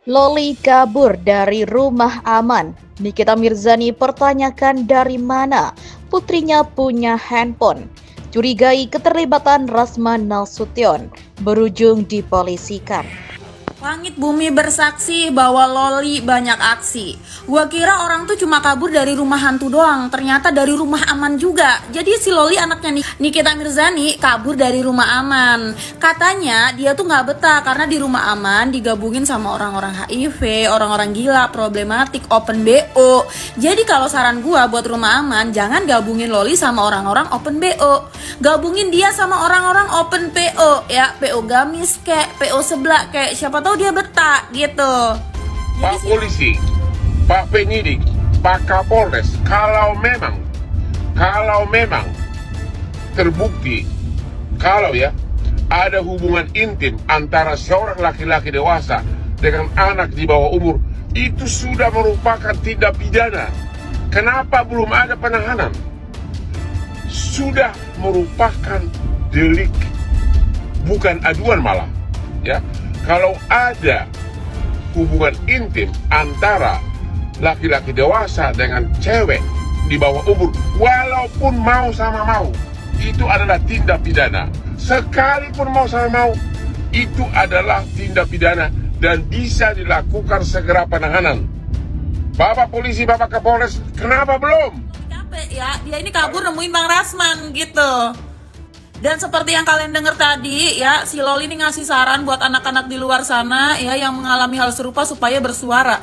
Loli kabur dari rumah aman. Nikita Mirzani pertanyakan dari mana putrinya punya handphone. Curigai keterlibatan Rasman Nasution, berujung dipolisikan. Langit bumi bersaksi bahwa Loli banyak aksi. Gua kira orang tuh cuma kabur dari rumah hantu doang, ternyata dari rumah aman juga. Jadi si Loli anaknya Nikita Mirzani kabur dari rumah aman. Katanya dia tuh nggak betah karena di rumah aman digabungin sama orang-orang HIV, orang-orang gila, problematik, open BO. Jadi kalau saran gua buat rumah aman, jangan gabungin Loli sama orang-orang open BO. Gabungin dia sama orang-orang open PO ya, PO gamis kayak PO sebelah kayak siapa tahu dia betah gitu. Pak polisi, Pak penyidik, Pak Kapolres, kalau memang terbukti kalau ya ada hubungan intim antara seorang laki-laki dewasa dengan anak di bawah umur, itu sudah merupakan tindak pidana. Kenapa belum ada penahanan? Sudah merupakan delik, bukan aduan malah ya. Kalau ada hubungan intim antara laki-laki dewasa dengan cewek di bawah umur, walaupun mau sama mau, itu adalah tindak pidana. Sekalipun mau sama mau, itu adalah tindak pidana dan bisa dilakukan segera penahanan. Bapak polisi, Bapak Kapolres, kenapa belum? Capek ya, dia ini kabur nemuin Bang Rasman gitu. Dan seperti yang kalian dengar tadi ya, si Loli ini ngasih saran buat anak-anak di luar sana ya yang mengalami hal serupa supaya bersuara.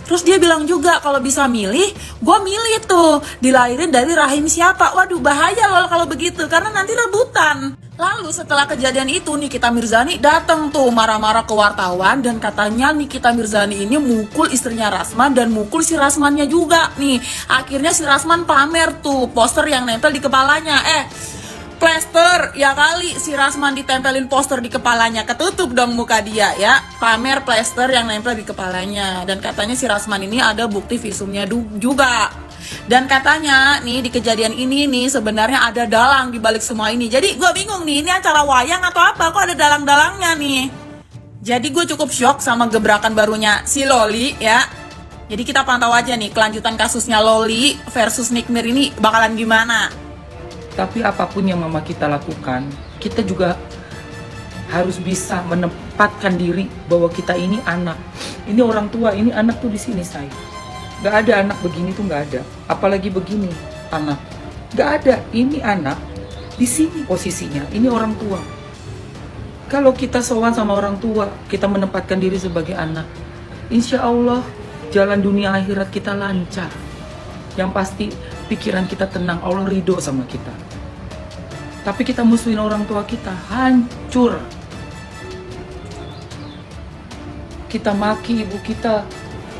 Terus dia bilang juga kalau bisa milih, gue milih tuh dilahirin dari rahim siapa. Waduh bahaya loh kalau begitu karena nanti rebutan. Lalu setelah kejadian itu Nikita Mirzani datang tuh marah-marah ke wartawan dan katanya Nikita Mirzani ini mukul istrinya Rasman dan mukul si Rasmannya juga nih. Akhirnya si Rasman pamer tuh poster yang nempel di kepalanya. Plester, ya kali si Rasman ditempelin poster di kepalanya, ketutup dong muka dia ya. Pamer plester yang nempel di kepalanya. Dan katanya si Rasman ini ada bukti visumnya juga. Dan katanya nih di kejadian ini nih sebenarnya ada dalang di balik semua ini. Jadi gue bingung nih, ini acara wayang atau apa? Kok ada dalang-dalangnya nih? Jadi gue cukup shock sama gebrakan barunya si Loli ya. Jadi kita pantau aja nih kelanjutan kasusnya Loli versus Nikmir ini bakalan gimana. Tapi apapun yang mama kita lakukan, kita juga harus bisa menempatkan diri bahwa kita ini anak. Ini orang tua, ini anak tuh di sini saya. Gak ada anak begini tuh gak ada. Apalagi begini anak. Gak ada. Ini anak di sini posisinya. Ini orang tua. Kalau kita sowan sama orang tua, kita menempatkan diri sebagai anak. Insya Allah jalan dunia akhirat kita lancar. Yang pasti pikiran kita tenang, Allah ridho sama kita. Tapi kita musuhin orang tua kita, hancur. Kita maki ibu kita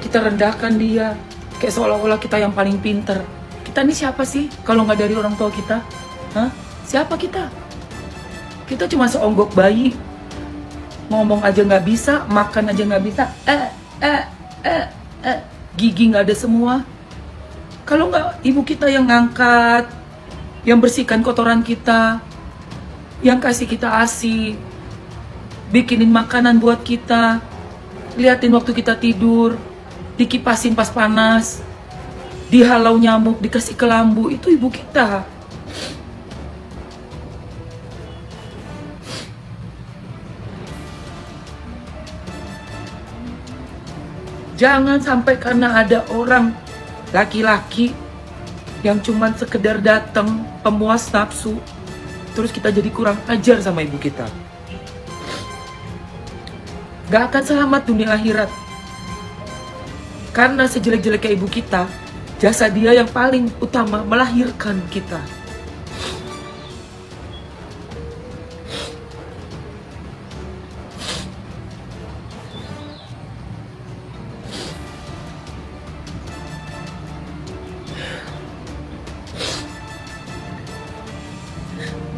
rendahkan dia, kayak seolah-olah kita yang paling pinter. Kita ini siapa sih kalau nggak dari orang tua kita? Hah? Siapa kita? Kita cuma seonggok bayi, ngomong aja nggak bisa, makan aja nggak bisa, gigi nggak ada semua. Kalau nggak ibu kita yang ngangkat, yang bersihkan kotoran kita, yang kasih kita ASI, bikinin makanan buat kita, liatin waktu kita tidur, dikipasin pas panas, dihalau nyamuk, dikasih kelambu, itu ibu kita. Jangan sampai karena ada orang laki-laki yang cuman sekedar datang pemuas nafsu, terus kita jadi kurang ajar sama ibu kita. Gak akan selamat dunia akhirat. Karena sejelek-jeleknya ibu kita, jasa dia yang paling utama melahirkan kita.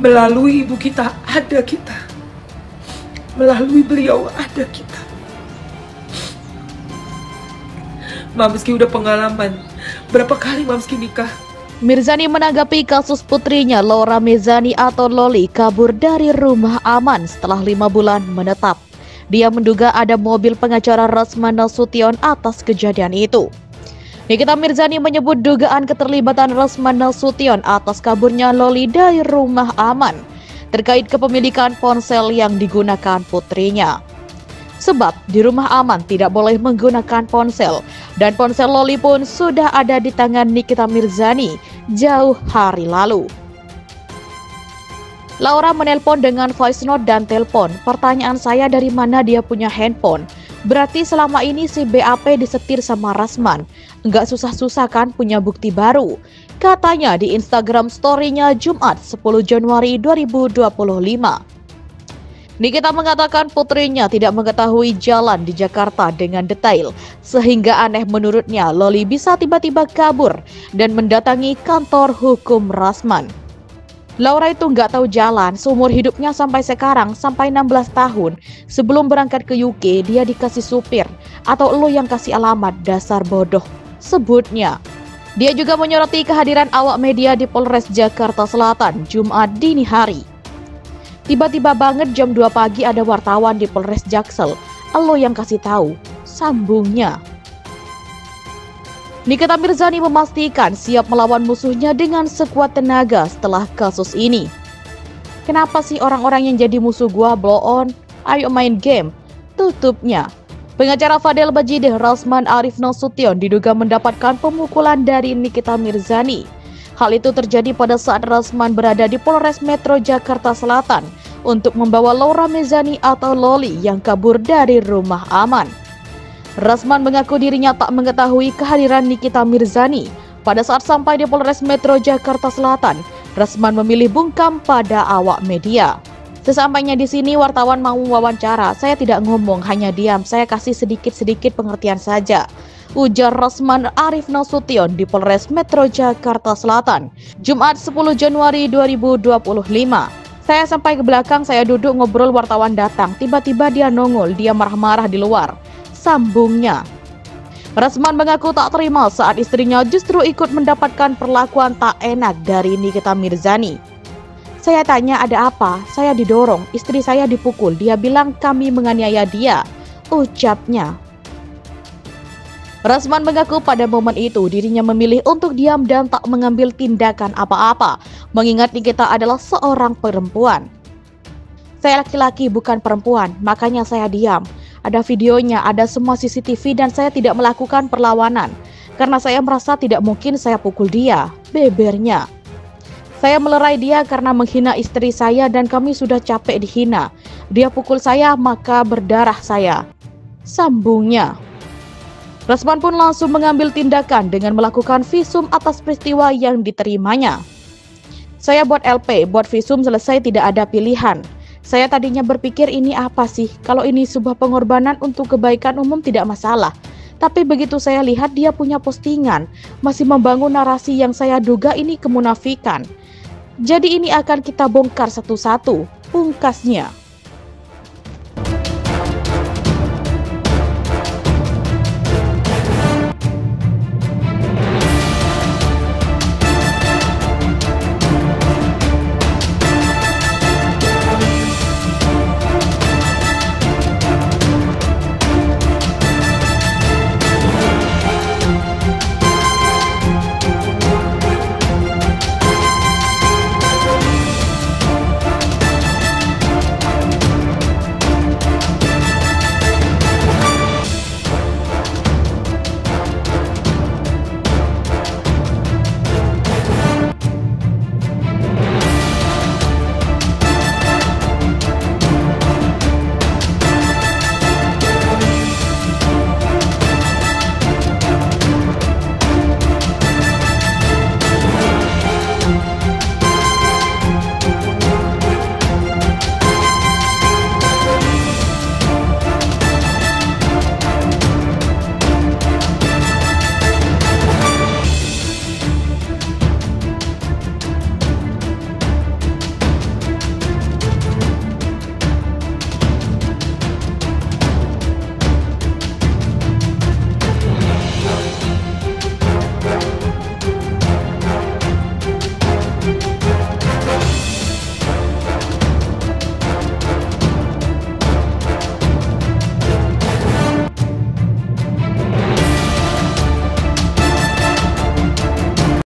Melalui ibu kita ada kita. Melalui beliau ada kita. Mamski udah pengalaman. Berapa kali Mamski nikah? Mirzani menanggapi kasus putrinya Laura Mirzani atau Loli kabur dari rumah aman setelah 5 bulan menetap. Dia menduga ada mobil pengacara Rasman Nasution atas kejadian itu. Nikita Mirzani menyebut dugaan keterlibatan Rasman Nasution atas kaburnya Loli dari rumah aman terkait kepemilikan ponsel yang digunakan putrinya. Sebab di rumah aman tidak boleh menggunakan ponsel, dan ponsel Loli pun sudah ada di tangan Nikita Mirzani jauh hari lalu. Laura menelpon dengan voice note dan telepon. Pertanyaan saya, dari mana dia punya handphone? Berarti selama ini si BAP disetir sama Rasman. Enggak susah-susah kan punya bukti baru, katanya di Instagram story-nya Jumat 10 Januari 2025. Nikita mengatakan putrinya tidak mengetahui jalan di Jakarta dengan detail, sehingga aneh menurutnya Loli bisa tiba-tiba kabur dan mendatangi kantor hukum Rasman. Laura itu nggak tahu jalan seumur hidupnya sampai sekarang, sampai 16 tahun. Sebelum berangkat ke UK, dia dikasih supir. Atau lo yang kasih alamat, dasar bodoh, sebutnya. Dia juga menyoroti kehadiran awak media di Polres Jakarta Selatan Jumat dini hari. Tiba-tiba banget jam 2 pagi ada wartawan di Polres Jaksel. Lo yang kasih tahu, sambungnya. Nikita Mirzani memastikan siap melawan musuhnya dengan sekuat tenaga setelah kasus ini. Kenapa sih orang-orang yang jadi musuh gua blow on? Ayo main game, tutupnya. Pengacara Fadel Bajideh Rasman Arif Nasution diduga mendapatkan pemukulan dari Nikita Mirzani. Hal itu terjadi pada saat Rasman berada di Polres Metro Jakarta Selatan untuk membawa Laura Mirzani atau Loli yang kabur dari rumah aman. Rasman mengaku dirinya tak mengetahui kehadiran Nikita Mirzani. Pada saat sampai di Polres Metro Jakarta Selatan, Rasman memilih bungkam pada awak media. Sesampainya di sini, wartawan mau wawancara. Saya tidak ngomong, hanya diam. Saya kasih sedikit-sedikit pengertian saja, ujar Rasman Arif Nasution di Polres Metro Jakarta Selatan, Jumat 10 Januari 2025. Saya sampai ke belakang, saya duduk ngobrol, wartawan datang. Tiba-tiba dia nongol, dia marah-marah di luar, sambungnya. Rasman mengaku tak terima saat istrinya justru ikut mendapatkan perlakuan tak enak dari Nikita Mirzani. Saya tanya ada apa, saya didorong, istri saya dipukul, dia bilang kami menganiaya dia, ucapnya. Rasman mengaku pada momen itu dirinya memilih untuk diam dan tak mengambil tindakan apa-apa, mengingat Nikita adalah seorang perempuan. Saya laki-laki bukan perempuan, makanya saya diam. Ada videonya, ada semua CCTV dan saya tidak melakukan perlawanan. Karena saya merasa tidak mungkin saya pukul dia, bebernya. Saya melerai dia karena menghina istri saya dan kami sudah capek dihina. Dia pukul saya maka berdarah saya, sambungnya. Rasman pun langsung mengambil tindakan dengan melakukan visum atas peristiwa yang diterimanya. Saya buat LP, buat visum selesai, tidak ada pilihan. Saya tadinya berpikir ini apa sih, kalau ini sebuah pengorbanan untuk kebaikan umum tidak masalah. Tapi begitu saya lihat dia punya postingan, masih membangun narasi yang saya duga ini kemunafikan. Jadi ini akan kita bongkar satu-satu, pungkasnya.